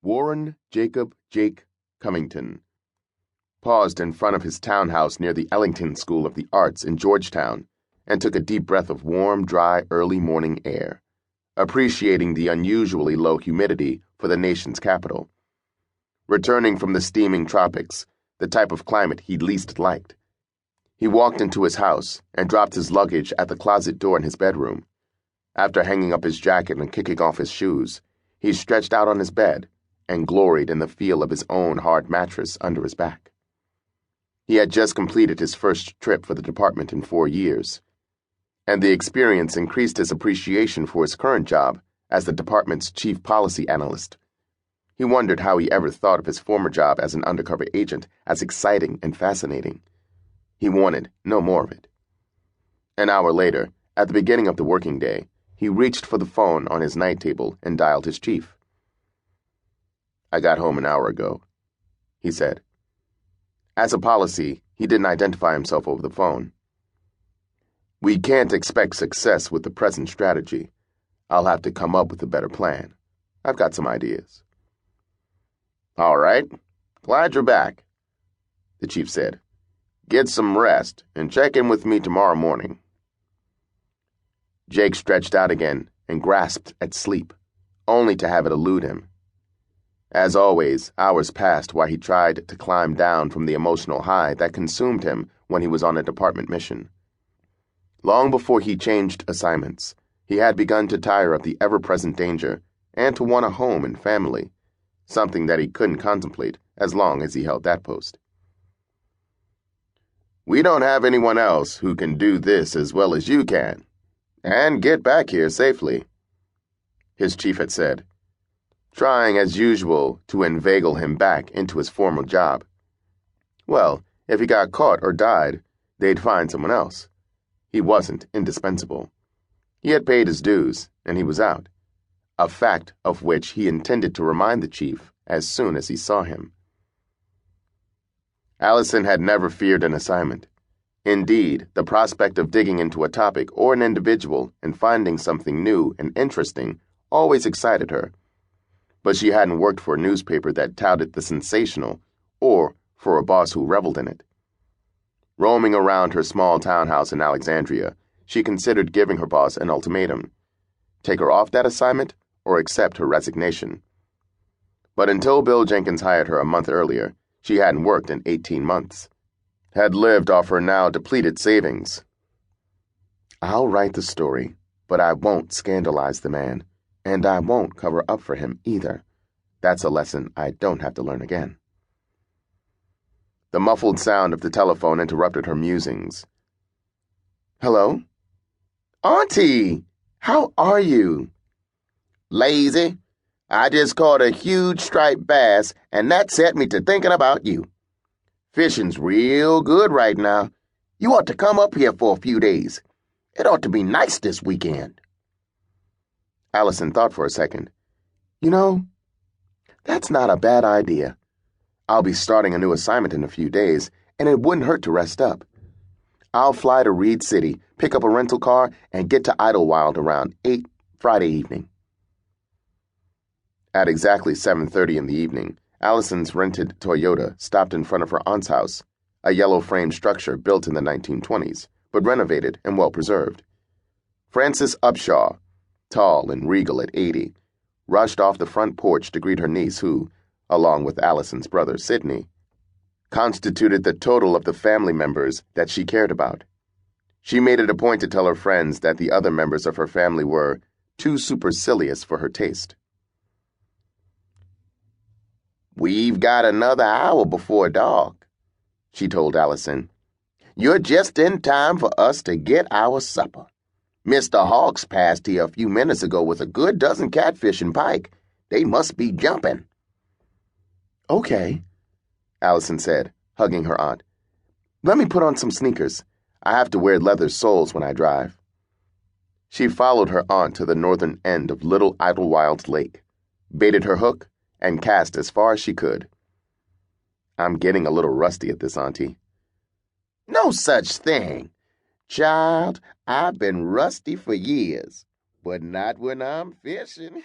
Warren Jacob Jake Covington paused in front of his townhouse near the Ellington School of the Arts in Georgetown and took a deep breath of warm, dry, early morning air, appreciating the unusually low humidity for the nation's capital. Returning from the steaming tropics, the type of climate he least liked, he walked into his house and dropped his luggage at the closet door in his bedroom. After hanging up his jacket and kicking off his shoes, he stretched out on his bed and gloried in the feel of his own hard mattress under his back. He had just completed his first trip for the department in 4 years, and the experience increased his appreciation for his current job as the department's chief policy analyst. He wondered how he ever thought of his former job as an undercover agent as exciting and fascinating. He wanted no more of it. An hour later, at the beginning of the working day, he reached for the phone on his night table and dialed his chief. "I got home an hour ago," he said. As a policy, he didn't identify himself over the phone. "We can't expect success with the present strategy. I'll have to come up with a better plan. I've got some ideas." "All right. Glad you're back," the chief said. "Get some rest and check in with me tomorrow morning." Jake stretched out again and grasped at sleep, only to have it elude him. As always, hours passed while he tried to climb down from the emotional high that consumed him when he was on a department mission. Long before he changed assignments, he had begun to tire of the ever-present danger and to want a home and family, something that he couldn't contemplate as long as he held that post. "We don't have anyone else who can do this as well as you can, and get back here safely," his chief had said, trying as usual to inveigle him back into his former job. Well, if he got caught or died, they'd find someone else. He wasn't indispensable. He had paid his dues, and he was out, a fact of which he intended to remind the chief as soon as he saw him. Allison had never feared an assignment. Indeed, the prospect of digging into a topic or an individual and finding something new and interesting always excited her. But she hadn't worked for a newspaper that touted the sensational or for a boss who reveled in it. Roaming around her small townhouse in Alexandria, she considered giving her boss an ultimatum: take her off that assignment or accept her resignation. But until Bill Jenkins hired her a month earlier, she hadn't worked in 18 months. Had lived off her now depleted savings. "I'll write the story, but I won't scandalize the man, and I won't cover up for him either. That's a lesson I don't have to learn again." The muffled sound of the telephone interrupted her musings. "Hello?" "Auntie, how are you?" "Lazy. I just caught a huge striped bass, and that set me to thinking about you. Fishing's real good right now. You ought to come up here for a few days. It ought to be nice this weekend." Allison thought for a second. "You know, that's not a bad idea. I'll be starting a new assignment in a few days, and it wouldn't hurt to rest up. I'll fly to Reed City, pick up a rental car, and get to Idlewild around 8 Friday evening." At exactly 7:30 in the evening, Allison's rented Toyota stopped in front of her aunt's house, a yellow-frame structure built in the 1920s, but renovated and well-preserved. Frances Upshaw, tall and regal at 80, rushed off the front porch to greet her niece who, along with Allison's brother Sidney, constituted the total of the family members that she cared about. She made it a point to tell her friends that the other members of her family were too supercilious for her taste. "We've got another hour before dark," she told Allison. "You're just in time for us to get our supper. Mr. Hawks passed here a few minutes ago with a good dozen catfish and pike. They must be jumping." "Okay," Allison said, hugging her aunt. "Let me put on some sneakers. I have to wear leather soles when I drive." She followed her aunt to the northern end of Little Idlewild Lake, baited her hook, and cast as far as she could. "I'm getting a little rusty at this, Auntie." "No such thing. Child, I've been rusty for years, but not when I'm fishing."